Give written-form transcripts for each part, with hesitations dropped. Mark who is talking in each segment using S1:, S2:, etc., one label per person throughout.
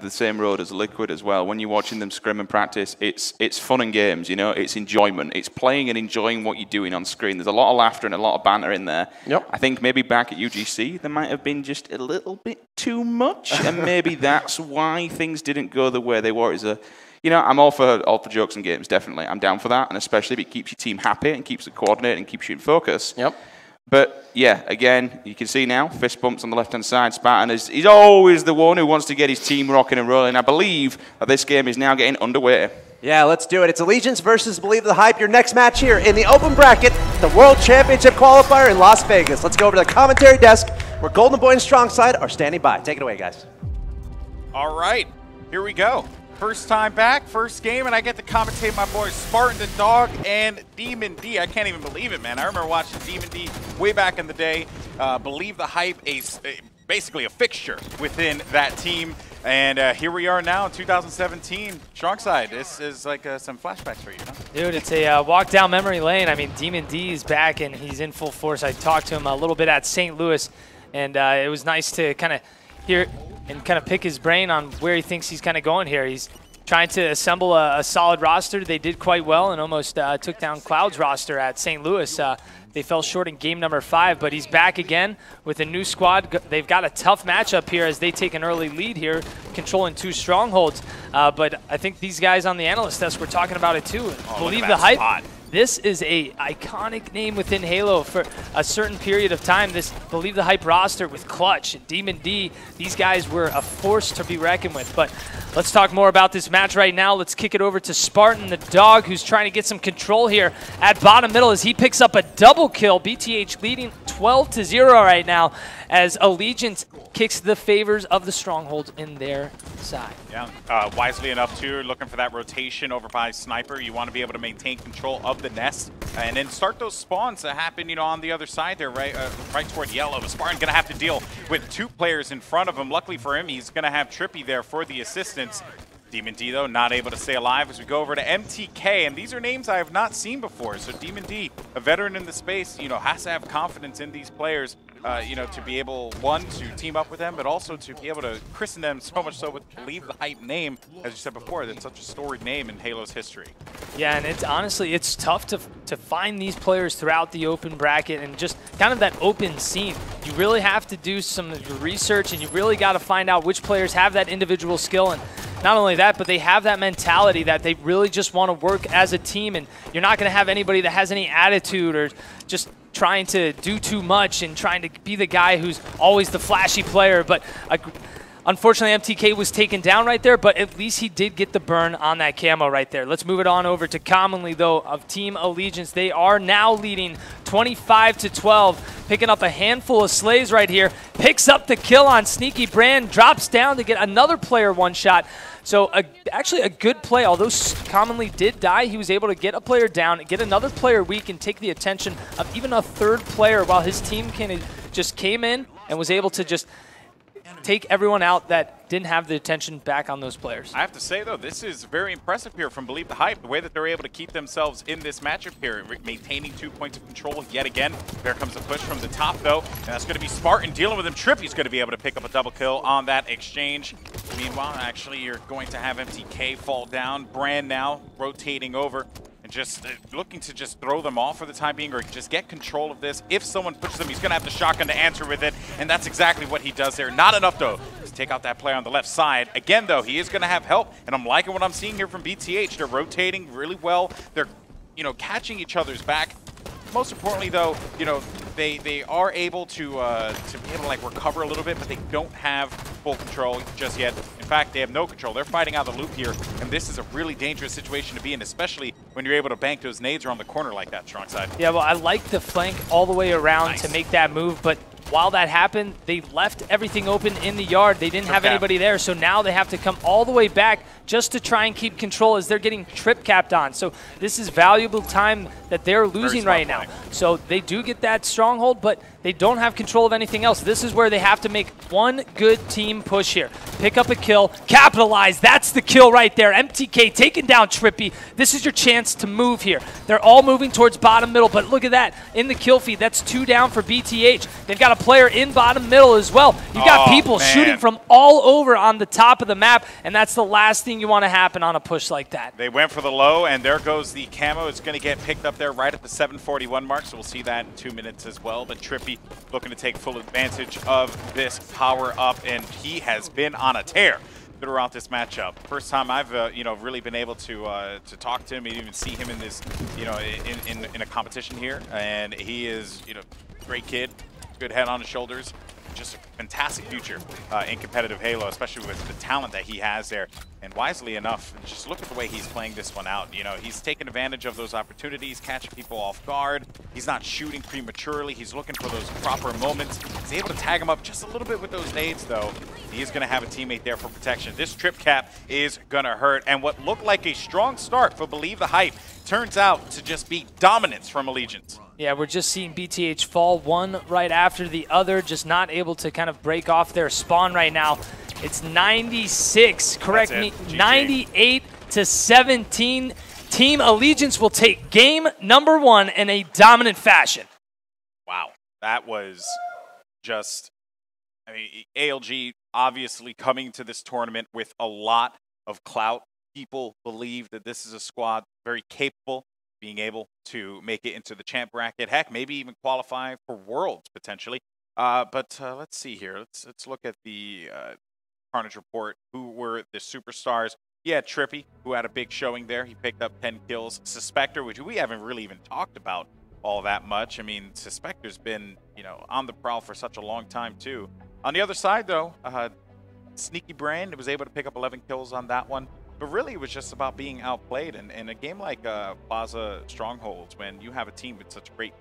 S1: the same road as Liquid as well. When you're watching them scrim and practice, it's fun and games, you know, it's enjoyment. It's playing and enjoying what you're doing on screen. There's a lot of laughter and a lot of banter in there.
S2: Yep.
S1: I think maybe back at UGC, there might have been just a little bit too much, and maybe that's why things didn't go the way they were. You know, I'm all for jokes and games, definitely. I'm down for that, and especially if it keeps your team happy and keeps it coordinated and keeps you in focus.
S2: Yep.
S1: But, yeah, again, you can see now, fist bumps on the left-hand side. Spartan he's always the one who wants to get his team rocking and rolling. I believe that this game is now getting underway.
S3: Yeah, let's do it. It's Allegiance versus Believe the Hype, your next match here in the open bracket, the World Championship Qualifier in Las Vegas. Let's go over to the commentary desk where Golden Boy and Strong Side are standing by. Take it away, guys.
S4: All right, here we go. First time back, first game, and I get to commentate my boys Spartan the Dog and Demon D. I can't even believe it, man. I remember watching Demon D way back in the day. Believe the Hype, basically a fixture within that team. And here we are now in 2017. Strongside, this is like some flashbacks for you, huh?
S5: Dude, it's a walk down memory lane. I mean, Demon D is back, and he's in full force. I talked to him a little bit at St. Louis, and it was nice to kind of hear and kind of pick his brain on where he thinks he's kind of going here. He's trying to assemble a solid roster. They did quite well and almost took down Cloud's roster at St. Louis. They fell short in game number 5, but he's back again with a new squad. They've got a tough matchup here as they take an early lead here, controlling 2 strongholds. But I think these guys on the analyst desk were talking about it too. Believe the Hype. Spot. This is a iconic name within Halo for a certain period of time. This Believe the Hype roster with Clutch and Demon D, these guys were a force to be reckoned with. But let's talk more about this match right now. Let's kick it over to Spartan the Dog, who's trying to get some control here at bottom middle as he picks up a double kill. BTH leading 12-0 right now as Allegiance kicks the favors of the strongholds in their side.
S4: Yeah, wisely enough too, looking for that rotation over by Sniper. You want to be able to maintain control of the nest and then start those spawns that happen, you know, on the other side there, right toward yellow. But Spartan gonna have to deal with 2 players in front of him. Luckily for him, he's gonna have Trippy there for the assistance. Demon D, though, not able to stay alive as we go over to MTK, and these are names I have not seen before. So Demon D, a veteran in the space, you know, has to have confidence in these players, you know, to be able, one, to team up with them, but also to be able to christen them so much so with Believe the Hype name, as you said before, that's such a storied name in Halo's history.
S5: Yeah, and it's honestly, it's tough to find these players throughout the open bracket and just kind of that open scene. You really have to do some research, and you really got to find out which players have that individual skill. And not only that, but they have that mentality that they really just want to work as a team, and you're not going to have anybody that has any attitude or just trying to do too much and trying to be the guy who's always the flashy player. But unfortunately, MTK was taken down right there, but at least he did get the burn on that camo right there. Let's move it on over to Commonly, though, of Team Allegiance. They are now leading 25-12, picking up a handful of slays right here. Picks up the kill on Sneaky Brand, drops down to get another player one shot. So actually a good play. Although Commonly did die, he was able to get a player down, get another player weak, and take the attention of even a 3rd player while his team just came in and was able to just take everyone out that didn't have the attention back on those players.
S4: I have to say, though, this is very impressive here from Believe the Hype, the way that they're able to keep themselves in this matchup here, maintaining 2 points of control yet again. There comes a push from the top, though, and that's going to be Spartan dealing with him. Trippy's going to be able to pick up a double kill on that exchange. Meanwhile, actually, you're going to have MTK fall down. Brand now rotating over and just looking to just throw them off for the time being, or just get control of this. If someone pushes them, he's going to have the shotgun to answer with it, and that's exactly what he does there. Not enough, though, to take out that player on the left side. Again, though, he is going to have help, and I'm liking what I'm seeing here from BTH. They're rotating really well. They're, you know, catching each other's back. Most importantly, though, you know, they are able to be able to, like, recover a little bit, but they don't have full control just yet. In fact, they have no control. They're fighting out the loop here, and this is a really dangerous situation to be in, especially when you're able to bank those nades around the corner like that, Strongside.
S5: Yeah, well, I like the flank all the way around to make that move, but while that happened, they left everything open in the yard. They didn't have anybody there, so now they have to come all the way back just to try and keep control as they're getting trip capped on. So this is valuable time that they're losing right now. So they do get that stronghold, but they don't have control of anything else. This is where they have to make one good team push here. Pick up a kill, capitalize. That's the kill right there. MTK taking down Trippy. This is your chance to move here. They're all moving towards bottom middle, but look at that. In the kill feed, that's 2 down for BTH. They've got a player in bottom middle as well. You've got people shooting from all over on the top of the map, and that's the last thing you want to happen on a push like that.
S4: They went for the low, and there goes the camo. It's going to get picked up there right at the 7:41 mark, so we'll see that in 2 minutes as well. But Trippy looking to take full advantage of this power up, and he has been on a tear throughout this matchup. First time I've really been able to talk to him and even see him in this in a competition here, and he is great kid, good head on his shoulders, just a fantastic future in competitive Halo, especially with the talent that he has there. And wisely enough, just look at the way he's playing this one out. He's taking advantage of those opportunities, catching people off guard. He's not shooting prematurely. He's looking for those proper moments. He's able to tag him up just a little bit with those nades, though. He is going to have a teammate there for protection. This trip cap is going to hurt. And what looked like a strong start for Believe the Hype turns out to just be dominance from Allegiance.
S5: Yeah, we're just seeing BTH fall one right after the other, just not able to kind of break off their spawn right now. It's 96, correct me, 98 to 17. Team Allegiance will take game number 1 in a dominant fashion.
S4: Wow, that was just, ALG obviously coming to this tournament with a lot of clout. People believe that this is a squad very capable, being able to make it into the champ bracket, heck, maybe even qualify for Worlds potentially. But let's see here. Let's look at the Carnage report. Who were the superstars? Yeah, Trippy, who had a big showing there. He picked up 10 kills. Suspector, which we haven't really even talked about all that much. I mean, Suspector's been, on the prowl for such a long time too. On the other side, though, Sneaky Brain was able to pick up 11 kills on that one. But really, it was just about being outplayed. And in a game like Plaza Strongholds, when you have a team with such great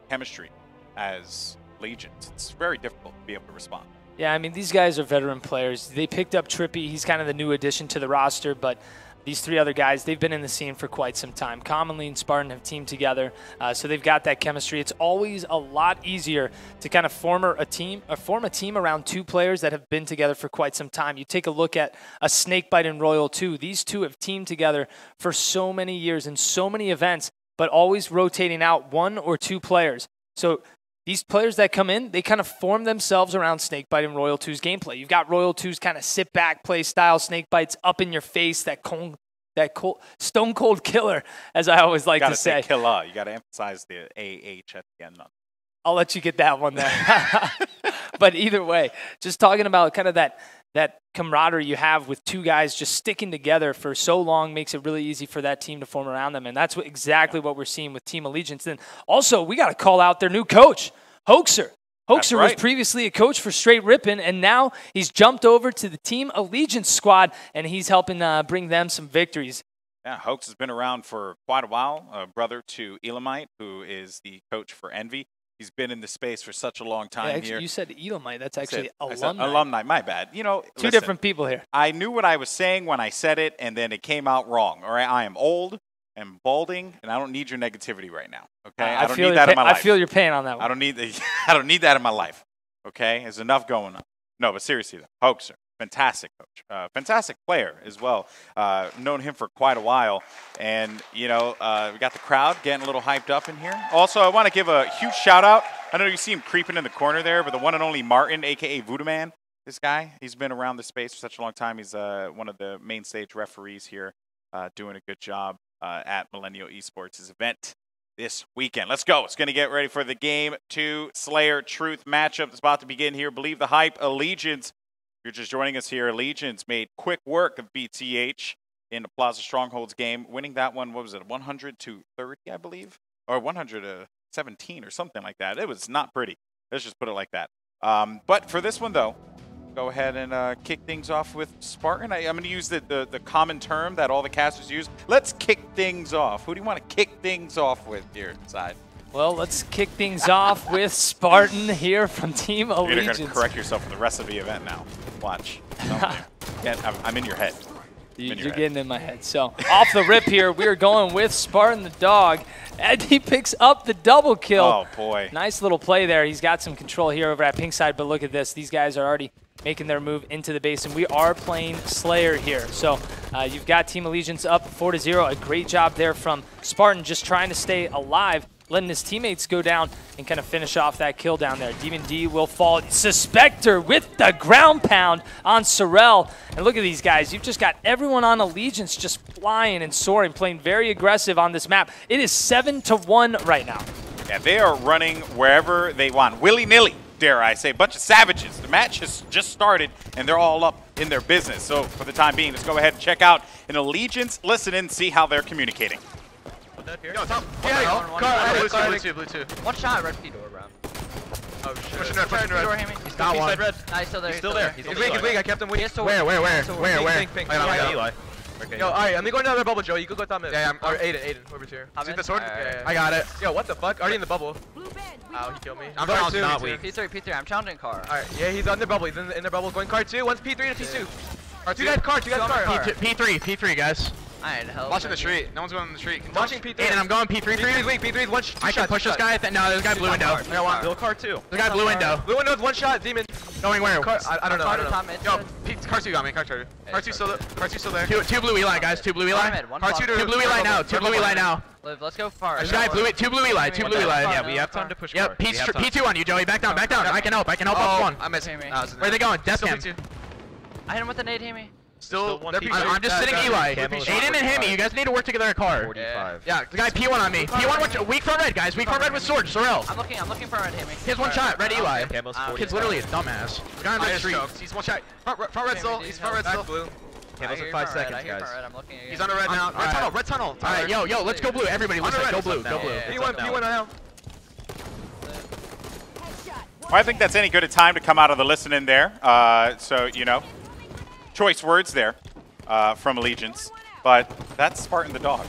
S4: chemistry as Legions, it's very difficult to be able to respond.
S5: Yeah, I mean, these guys are veteran players. They picked up Trippy. He's kind of the new addition to the roster, but these 3 other guys, they've been in the scene for quite some time. Commonly and Spartan have teamed together, so they've got that chemistry. It's always a lot easier to kind of form a team around 2 players that have been together for quite some time. You take a look at a Snakebite and Royal 2. These 2 have teamed together for so many years in so many events, but always rotating out 1 or 2 players. So these players that come in, they kind of form themselves around Snakebite and Royal 2's gameplay. You've got Royal 2's kind of sit-back play style, Snakebite's up in your face, that stone cold killer, as I always like to say.
S4: Killer. You got to emphasize the AH at the end.
S5: I'll let you get that one there. But either way, just talking about kind of that camaraderie you have with 2 guys just sticking together for so long makes it really easy for that team to form around them. And that's exactly what we're seeing with Team Allegiance. And also, we got to call out their new coach, Hoaxer. Hoaxer was previously a coach for Straight Rippin', and now he's jumped over to the Team Allegiance squad, and he's helping bring them some victories.
S4: Yeah, Hoax has been around for quite a while, a brother to Elamite, who is the coach for Envy. He's been in the space for such a long time here.
S5: You said Elamite. That's actually alumni.
S4: Alumni, my bad.
S5: Two different people here.
S4: I knew what I was saying when I said it, and then it came out wrong. All right, I am old and balding, and I don't need your negativity right now. Okay, I don't need that in my life.
S5: I feel your pain on that one.
S4: I don't need that in my life. Okay, there's enough going on. No, but seriously though, Hoaxer, fantastic coach, fantastic player as well. Known him for quite a while, and we got the crowd getting a little hyped up in here. Also, I want to give a huge shout out. I know you see him creeping in the corner there, but the one and only Martin, aka Voodoo Man, this guy, he's been around the space for such a long time. He's one of the main stage referees here, doing a good job at Millennial Esports' event this weekend. Let's go. It's going to get ready for the Game 2 Slayer Truth matchup that's about to begin here. Believe the Hype, Allegiance. If you're just joining us here, Allegiance made quick work of BTH in the Plaza Strongholds game, winning that one, what was it, 100 to 30, I believe? Or 100 to 17 or something like that. It was not pretty. Let's just put it like that. But for this one, though, go ahead and kick things off with Spartan. I'm going to use the common term that all the casters use. Let's kick things off. Who do you want to kick things off with here inside?
S5: Well, let's kick things off with Spartan here from Team Allegiance.
S4: You're going to correct yourself for the rest of the event now. Watch. I'm in your head.
S5: You're getting in my head. So, off the rip here, we are going with Spartan the dog. And he picks up the double kill.
S4: Oh, boy.
S5: Nice little play there. He's got some control here over at pink side, but look at this. These guys are already making their move into the base, and we are playing Slayer here. So you've got Team Allegiance up 4-0. A great job there from Spartan just trying to stay alive. letting his teammates go down and kind of finish off that kill down there. Demon D will fall. Suspector with the ground pound on Sorel. And look at these guys. You've just got everyone on Allegiance just flying and soaring, playing very aggressive on this map. It is 7-1 right now.
S4: Yeah, they are running wherever they want. Willy-nilly, dare I say. Bunch of savages. The match has just started, and they're all up in their business. So for the time being, let's go ahead and check out an Allegiance, listen in, see how they're communicating.
S2: Yo, top. Yeah, blue two.
S6: One shot, red P door, bro.
S2: Oh shit. Pushing red.
S6: He's
S2: Got one.
S6: red. Nah, he's still there.
S2: He's still there. He's weak. I kept him weak. Where?
S6: Pink.
S2: I got
S6: Eli.
S2: Okay. Yo, alright, let me go into another bubble, Joe. You can go top mid. Yeah, or Aiden, whoever's here. See the sword? Yeah. I got it. Yo, what the fuck? Already in the bubble. Ow, he killed me. I'm not weak.
S6: P3, I'm challenging car.
S2: Alright, yeah, he's under bubble. He's in the bubble. Going car 2. One's P3 to P2. Two guys car. P3, guys.
S6: I need help.
S2: Watching the street. No one's going on the street. Watching P3. Aiden, I'm going P3. P3's weak. P3's one shot. I can push this guy. No, there's a guy blue window. I got one. Blue car 2. The guy blue window. Blue window's one shot. Demon. Going where? I don't know. Yo, car 2 got me. Car 2. Car 2 still there. Two blue Eli, guys. Two blue Eli. Car 2 to blue Eli now. Two blue Eli now.
S6: Let's go far.
S2: This guy two blue Eli.
S6: Yeah,
S2: we have time to push. Yep, P2 on you, Joey. Back down. I can help up one.
S6: I'm missing.
S2: Where are they going? Death cam.
S6: I hit him with a nade, Hammy.
S2: Still I'm just sitting Eli. Aiden and Hammy, you guys need to work together in a car. 45. Yeah, the guy P1 on me. P1 weak front red, guys. Weak front red with sword. Sorel.
S6: I'm looking for red, Hammy.
S2: He has one shot. Red Eli. Kid's literally a dumbass. The guy on the street. He's one shot. Front red still. He's front red still. Blue. Camel's in 5 seconds, guys. He's on a red now. Red tunnel. Alright, yo, let's go blue. Everybody, let's go blue. Go blue. P1 now.
S4: Well, I think that's any good a time to come out of the listen in there. So, you know, choice words there from Allegiance. But that's Spartan the dog.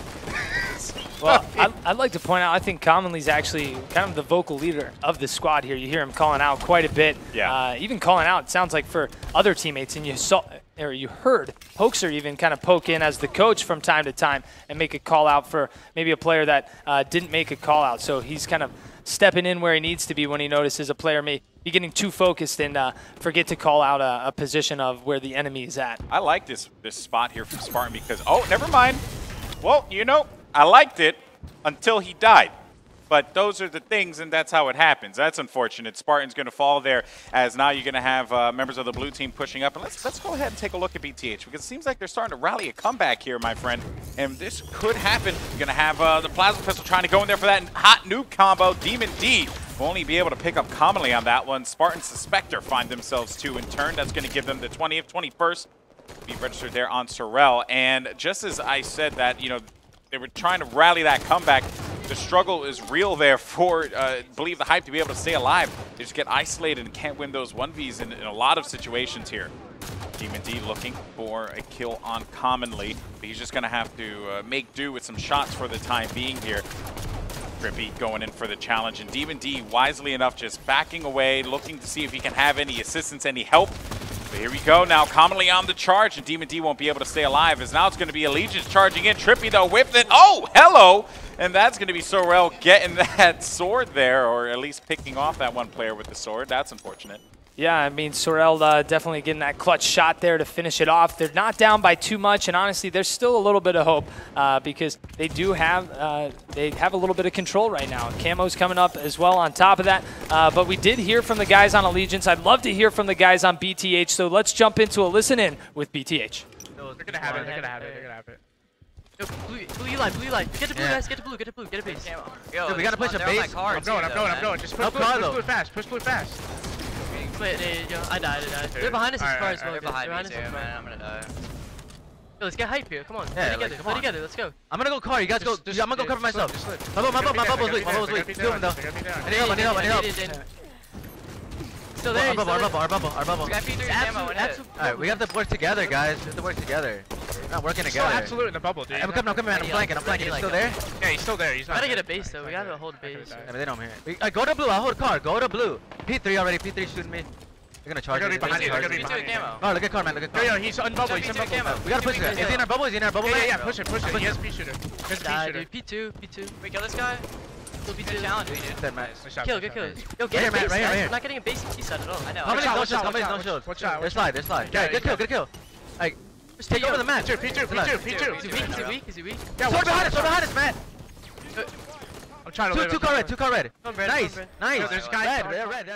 S5: Well, I'd like to point out, I think Commonly's actually kind of the vocal leader of the squad here. You hear him calling out quite a bit.
S4: Yeah.
S5: Even calling out, it sounds like for other teammates, and you heard Hoaxer even kind of poke in as the coach from time to time and make a call out for maybe a player that didn't make a call out. So he's kind of stepping in where he needs to be when he notices a player may be getting too focused and forget to call out a position of where the enemy is at.
S4: I like this spot here from Spartan because, oh, never mind. Well, you know, I liked it until he died. But those are the things, and that's how it happens. That's unfortunate. Spartan's going to fall there, as now you're going to have members of the blue team pushing up. And let's go ahead and take a look at BTH, because it seems like they're starting to rally a comeback here, my friend. And this could happen. You're going to have the Plasma Pistol trying to go in there for that hot noob combo. Demon D will only be able to pick up commonly on that one. Spartan Suspector find themselves 2 in turn. That's going to give them the 20th, 21st. Be registered there on Sorel. And just as I said that, you know, they were trying to rally that comeback. The struggle is real there for Believe the Hype to be able to stay alive. They just get isolated and can't win those 1Vs in a lot of situations here. Demon D looking for a kill on Commonly, but he's just going to have to make do with some shots for the time being here. Trippy going in for the challenge, and Demon D, wisely enough, just backing away, looking to see if he can have any assistance, any help. But here we go now, Commonly on the charge, and Demon D won't be able to stay alive, as now it's going to be Allegiance charging in. Trippy, though, whipped it. Oh, hello! And that's going to be Sorel getting that sword there, or at least picking off that one player with the sword. That's unfortunate.
S5: Yeah, I mean, Sorel definitely getting that clutch shot there to finish it off. They're not down by too much, and honestly, there's still a little bit of hope because they do have a little bit of control right now. Camo's coming up as well on top of that, but we did hear from the guys on Allegiance. I'd love to hear from the guys on BTH, so let's jump into a listen-in with BTH.
S2: No, they're going to have it. They're going to have it. They're going to have it.
S6: Yo, blue Eli. Get to blue, guys. Get to blue. Get a base.
S2: Yo, dude, we gotta push a base. I'm going. Just push blue fast. Push blue fast.
S6: I died. They're behind us as far as well.
S7: They're behind me too, man. I'm gonna die.
S6: Yo, let's get hype here. Come on.
S2: Yeah,
S6: play together. Let's go.
S2: I'm gonna go car. You guys go. I'm gonna go cover myself. My bubble's weak. Do him though. I need help.
S6: Still there.
S2: Our bubble.
S7: Got P3 ammo in it.
S2: Alright, we have to work together, guys. We have to work together. We're not working together.
S8: Absolute in the bubble, dude.
S2: I'm coming, man. I'm flanking. He's still there?
S8: Yeah, he's still there. He's not.
S6: Gotta get a base though. We gotta hold base.
S2: I mean, they know I'm here. Go to blue. I'll hold car. Go to blue. P3 already. P3 shooting me. They're gonna charge me.
S8: They're gonna be behind you.
S2: Oh, look at car, man. Look at car.
S8: Yo, he's on bubble. He's on bubble.
S2: We gotta push it. Is he in our bubble?
S8: Yeah, push it. He has P shooter.
S6: P2.
S7: Wait, kill this guy.
S6: Still P2.
S7: Challenge, dude.
S6: Kill. Yo, get a base,
S2: right here.
S6: I'm not getting a base P side at all.
S7: I know.
S2: How many no shields?
S8: Watch out.
S2: They're slide. Yeah, good kill. Like, just take over the match.
S8: P2.
S6: Is he weak?
S8: Yeah,
S2: sword behind us, Matt.
S8: I'm trying to live.
S2: Two car red. Nice.
S8: Yo, there's guys.
S2: Red.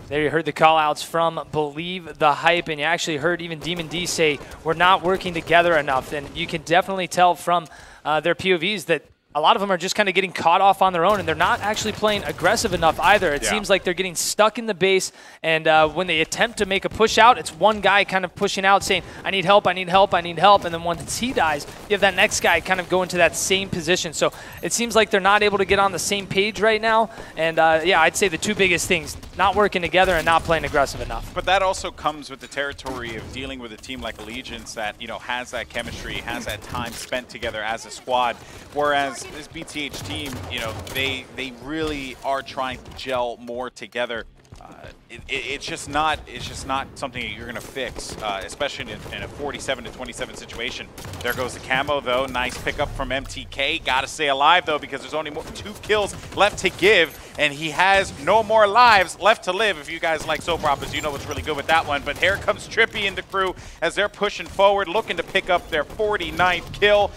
S5: There you heard the call-outs from Believe the Hype, and you actually heard even Demon D say we're not working together enough, and you can definitely tell from their POVs that a lot of them are just kind of getting caught off on their own, and they're not actually playing aggressive enough either. It seems like they're getting stuck in the base, and when they attempt to make a push out, it's one guy kind of pushing out saying, I need help, I need help, I need help, and then once he dies, you have that next guy kind of go into that same position. So it seems like they're not able to get on the same page right now, and yeah, I'd say the two biggest things, not working together and not playing aggressive enough.
S4: But that also comes with the territory of dealing with a team like Allegiance that, you know, has that chemistry, has that time spent together as a squad, whereas this BTH team, you know, they really are trying to gel more together. It's just not something that you're going to fix, especially in a 47-27 situation. There goes the camo, though. Nice pickup from MTK. Got to stay alive, though, because there's only 2 kills left to give, and he has no more lives left to live. If you guys like soap operas, you know what's really good with that one. But here comes Trippy and the crew as they're pushing forward, looking to pick up their 49th kill.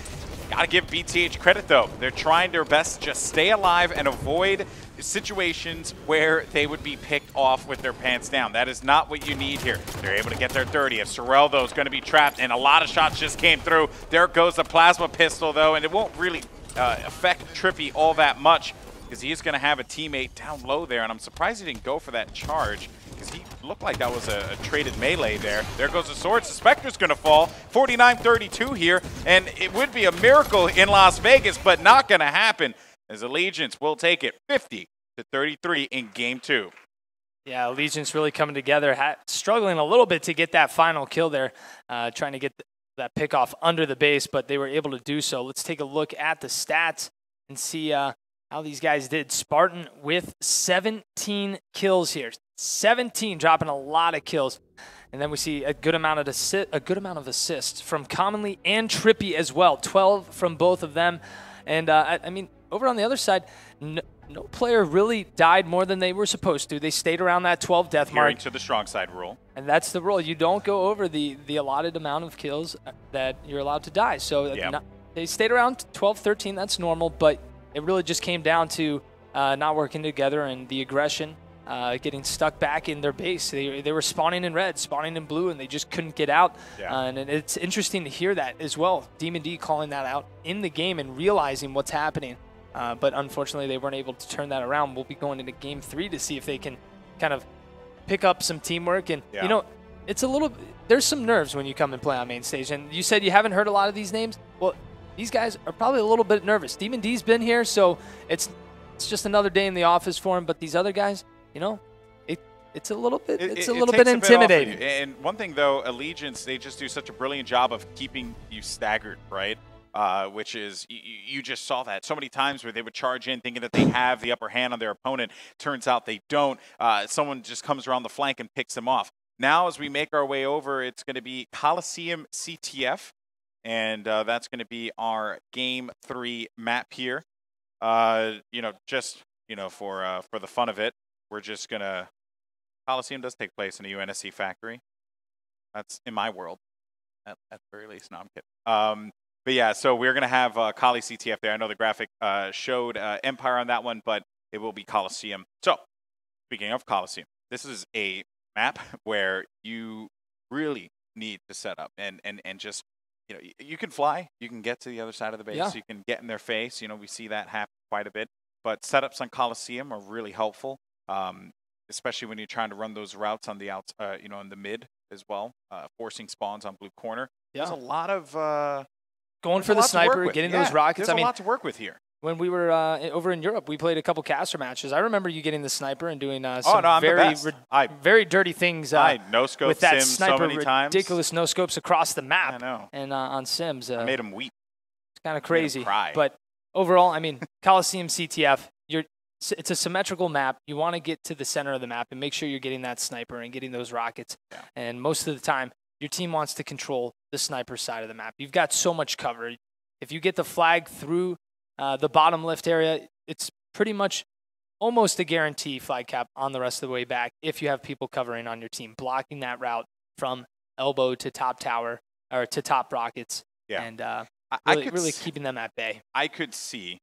S4: Gotta give BTH credit, though. They're trying their best to just stay alive and avoid situations where they would be picked off with their pants down. That is not what you need here. They're able to get their 30. If Sorrel, though, is going to be trapped, and a lot of shots just came through. There goes the plasma pistol, though, and it won't really affect Trippy all that much because he is going to have a teammate down low there, and I'm surprised he didn't go for that charge because he looked like that was a traded melee there. There goes the sword. The Spectre's going to fall. 49-32 here, and it would be a miracle in Las Vegas, but not going to happen as Allegiance will take it 50-33 in Game 2.
S5: Yeah, Allegiance really coming together, struggling a little bit to get that final kill there, trying to get that pick off under the base, but they were able to do so. Let's take a look at the stats and see how these guys did. Spartan with 17 kills here. 17, dropping a lot of kills. And then we see a good amount of assists from Commonly and Trippy as well. 12 from both of them. And I mean, over on the other side, no player really died more than they were supposed to. They stayed around that 12 death mark.
S4: Adhering to the strong side rule.
S5: And that's the rule. You don't go over the allotted amount of kills that you're allowed to die. So they stayed around 12, 13. That's normal, but it really just came down to not working together and the aggression, getting stuck back in their base. They were spawning in red, spawning in blue, and they just couldn't get out. And it's interesting to hear that as well. Demon D calling that out in the game and realizing what's happening. But unfortunately, they weren't able to turn that around. We'll be going into Game 3 to see if they can kind of pick up some teamwork. And, you know, it's a little – there's some nerves when you come and play on main stage. And you said you haven't heard a lot of these names. Well, these guys are probably a little bit nervous. Demon D's been here, so it's just another day in the office for him. But these other guys, you know, it's a little bit intimidating.
S4: And one thing, though, Allegiance, they just do such a brilliant job of keeping you staggered, right? Which is, you just saw that so many times where they would charge in thinking that they have the upper hand on their opponent. Turns out they don't. Someone just comes around the flank and picks them off. Now, as we make our way over, it's going to be Coliseum CTF, and that's going to be our Game 3 map here. You know, just, you know, for the fun of it, we're just going to... Coliseum does take place in a UNSC factory. That's in my world, at the very least. No, I'm kidding. But yeah, so we're going to have Coli CTF there. I know the graphic showed Empire on that one, but it will be Coliseum. So, speaking of Coliseum, this is a map where you really need to set up and just, you know, you can fly, you can get to the other side of the base, you can get in their face. You know, we see that happen quite a bit. But setups on Coliseum are really helpful, especially when you're trying to run those routes on the outs, you know, in the mid as well, forcing spawns on blue corner. There's a lot of
S5: going for the sniper, getting those rockets.
S4: There's a lot to work with here.
S5: When we were over in Europe, we played a couple caster matches. I remember you getting the sniper and doing some very dirty things
S4: no-scope
S5: with that
S4: Sims
S5: sniper,
S4: so many times.
S5: ridiculous no-scopes across the map.
S4: I know.
S5: And on Sims.
S4: I made him weep.
S5: It's kind of crazy.
S4: Cry.
S5: But overall, I mean, Coliseum CTF, it's a symmetrical map. You want to get to the center of the map and make sure you're getting that sniper and getting those rockets. Yeah. And most of the time, your team wants to control the sniper side of the map. You've got so much cover. If you get the flag through the bottom left area, it's pretty much almost a guarantee flag cap on the rest of the way back if you have people covering on your team, blocking that route from elbow to top tower or to top rockets, and really keeping them at bay.
S4: I could see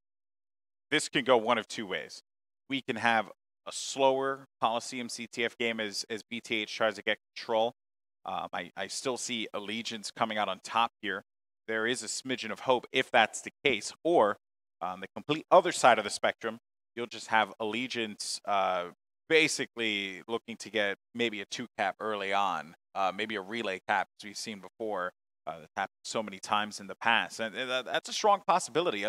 S4: this can go one of two ways. We can have a slower Coliseum CTF game as BTH tries to get control. I still see Allegiance coming out on top here. There is a smidgen of hope if that's the case. Or the complete other side of the spectrum, you'll just have Allegiance basically looking to get maybe a 2-cap early on, maybe a relay cap as we've seen before. That's happened so many times in the past, and that's a strong possibility.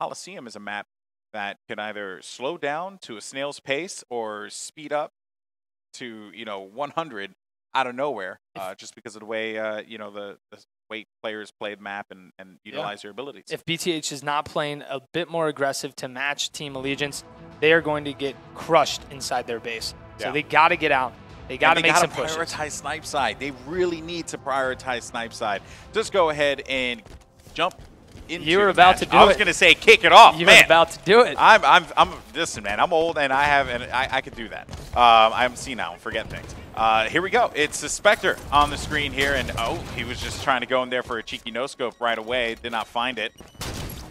S4: Coliseum is a map that can either slow down to a snail's pace or speed up to 100 out of nowhere, just because of the way the way players play the map and utilize their abilities.
S5: If BTH is not playing a bit more aggressive to match Team Allegiance, they are going to get crushed inside their base. So they got to get out. They got to make some pushes.
S4: Prioritize snipe side. They really need to prioritize snipe side. Just go ahead and jump into
S5: You were about to do it.
S4: I was going to say kick it off.
S5: You were about to do it.
S4: Listen, man. I'm old and I can do that. I'm senile and forget things. Here we go. It's the Spectre on the screen here, and he was just trying to go in there for a cheeky no scope right away. Did not find it.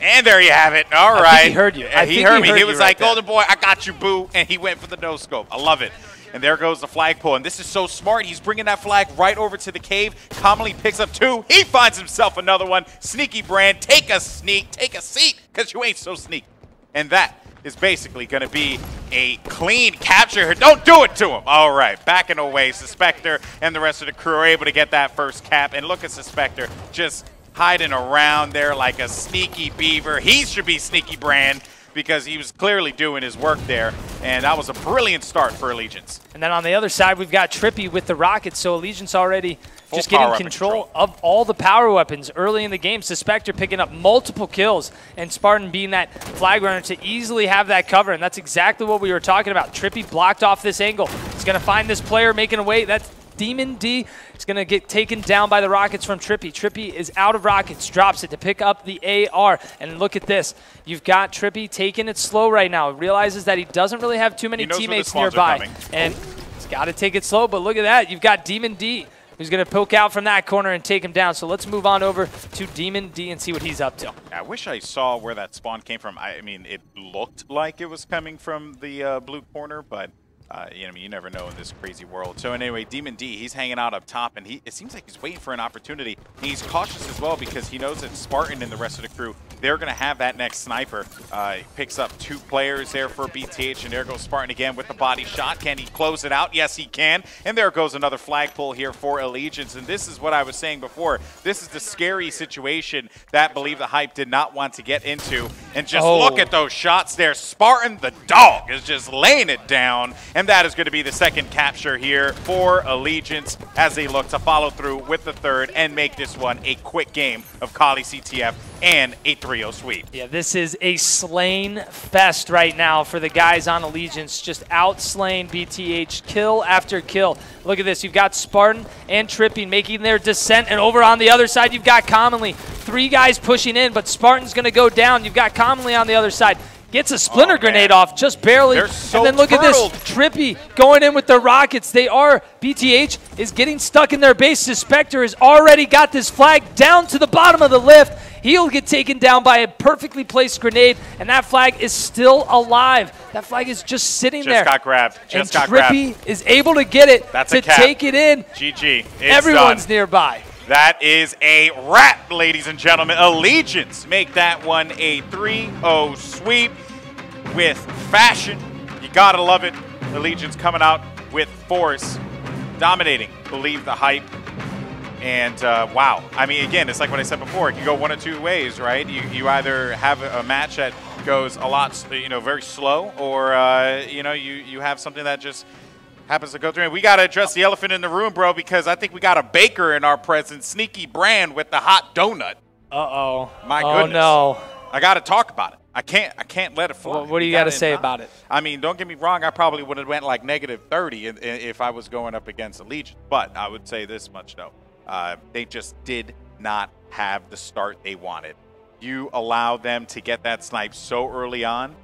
S4: And there you have it. All right.
S5: I think he heard you.
S4: He heard me. He was like, "Golden Boy, I got you, boo," and he went for the no scope. I love it. And there goes the flagpole. And this is so smart. He's bringing that flag right over to the cave. Commonly picks up 2. He finds himself another one. Sneaky Brand, take a seat, because you ain't so sneaky. And that is basically going to be a clean capture here. Don't do it to him. All right, backing away. Suspector and the rest of the crew are able to get that first cap. And look at Suspector just hiding around there like a sneaky beaver. He should be Sneaky Brand, because he was clearly doing his work there, and that was a brilliant start for Allegiance.
S5: And then on the other side, we've got Trippy with the rockets, so Allegiance already just getting control of all the power weapons early in the game. Suspector picking up multiple kills, and Spartan being that flag runner to easily have that cover, and that's exactly what we were talking about. Trippy blocked off this angle. He's going to find this player making a way. That's Demon D. Is going to get taken down by the rockets from Trippy. Trippy is out of rockets, drops it to pick up the AR. And look at this. You've got Trippy taking it slow right now. Realizes that he doesn't really have too many teammates nearby. And he's got to take it slow, but look at that. You've got Demon D, who's going to poke out from that corner and take him down. So let's move on over to Demon D and see what he's up to.
S4: I wish I saw where that spawn came from. I mean, it looked like it was coming from the blue corner, but you never know in this crazy world. So anyway, Demon D, he's hanging out up top, and it seems like he's waiting for an opportunity. He's cautious as well because he knows that Spartan and the rest of the crew, they're going to have that next sniper. He picks up 2 players there for BTH, and there goes Spartan again with the body shot. Can he close it out? Yes, he can. And there goes another flagpole here for Allegiance. And this is what I was saying before. This is the scary situation that Believe the Hype did not want to get into. And just look at those shots there. Spartan, the dog, is just laying it down. And that is going to be the second capture here for Allegiance as they look to follow through with the third and make this one a quick game of Kali CTF and a 3-0 sweep.
S5: Yeah, this is a slain fest right now for the guys on Allegiance, just outslaying BTH kill after kill. Look at this. You've got Spartan and Trippy making their descent, and over on the other side, you've got Commonly. 3 guys pushing in, but Spartan's going to go down. You've got Commonly on the other side. Gets a splinter grenade off just barely.
S4: So
S5: and then look at this. Trippy going in with the rockets. BTH is getting stuck in their base. Suspector has already got this flag down to the bottom of the lift. He'll get taken down by a perfectly placed grenade, and that flag is still alive. That flag is just sitting there.
S4: Just got grabbed.
S5: And Trippy is able to get it to take it in.
S4: GG.
S5: Everyone's nearby.
S4: That is a wrap, ladies and gentlemen. Allegiance make that one a 3-0 sweep with fashion. You gotta love it. Allegiance coming out with force, dominating Believe the Hype. And wow, I mean, again, it's like what I said before. It can go one of 2 ways, right? You either have a match that goes a lot, very slow, or you have something that just happens to go through. And we got to address the elephant in the room, bro, because I think we got a baker in our presence, Sneaky Brand with the hot donut.
S5: Uh-oh.
S4: My goodness.
S5: Oh, no.
S4: I got to talk about it. I can't let it fly.
S5: What do you got to say about it?
S4: I mean, don't get me wrong. I probably would have went like -30 if I was going up against Allegiance. But I would say this much, though. They just did not have the start they wanted. You allow them to get that snipe so early on.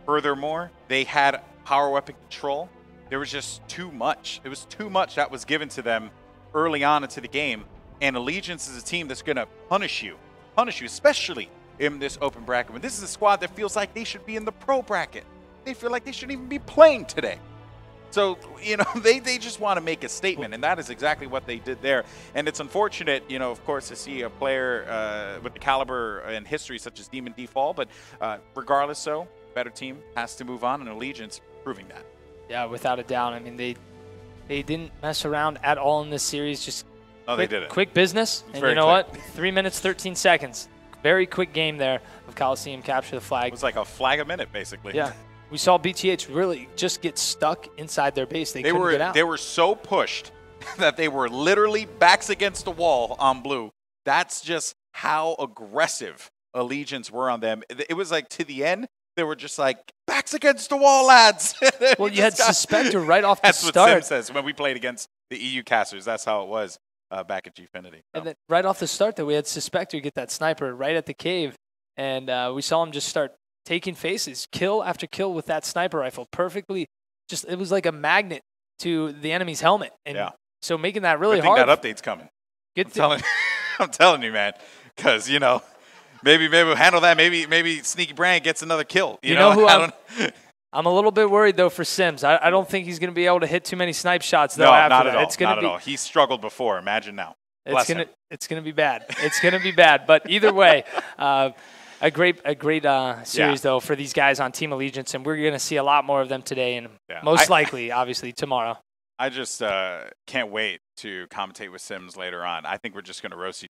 S4: Furthermore, they had power weapon control. There was just too much. It was too much that was given to them early on into the game. And Allegiance is a team that's going to punish you, especially in this open bracket. But this is a squad that feels like they should be in the pro bracket. They feel like they shouldn't even be playing today. So, you know, they just want to make a statement, and that is exactly what they did there. And it's unfortunate, you know, of course, to see a player with the caliber and history such as Demon fall, but regardless so, better team has to move on, and Allegiance proving that.
S5: Yeah, without a doubt. I mean, they didn't mess around at all in this series. Just
S4: they did it.
S5: Quick business. And you know what? 3 minutes, 13 seconds. Very quick game there of Coliseum capture the flag.
S4: It was like a flag a minute, basically.
S5: Yeah. We saw BTH really just get stuck inside their base. They couldn't get out.
S4: They were so pushed that they were literally backs against the wall on blue. That's just how aggressive Allegiance were on them. It was like to the end, they were just like, backs against the wall, lads.
S5: Well, you had Suspector right off the start.
S4: That's what Sim says. When we played against the EU casters, that's how it was back at Gfinity.
S5: And then right off the start, though, we had Suspector get that sniper right at the cave. And we saw him just start taking faces, kill after kill with that sniper rifle. Perfectly, just it was like a magnet to the enemy's helmet. And so making that really hard.
S4: I think that update's coming. I'm telling you, man. Because, you know, maybe we'll handle that. Maybe Sneaky Brand gets another kill. You know who
S5: I'm a little bit worried, though, for Sims. I don't think he's going to be able to hit too many snipe shots, though,
S4: no,
S5: after
S4: not
S5: that.
S4: at all.
S5: It's gonna
S4: not at all. He struggled before. Imagine now.
S5: It's going to be bad. It's going to be bad. But either way, a great series, though, for these guys on Team Allegiance, and we're going to see a lot more of them today and most likely, obviously, tomorrow.
S4: I just can't wait to commentate with Sims later on. I think we're just going to roast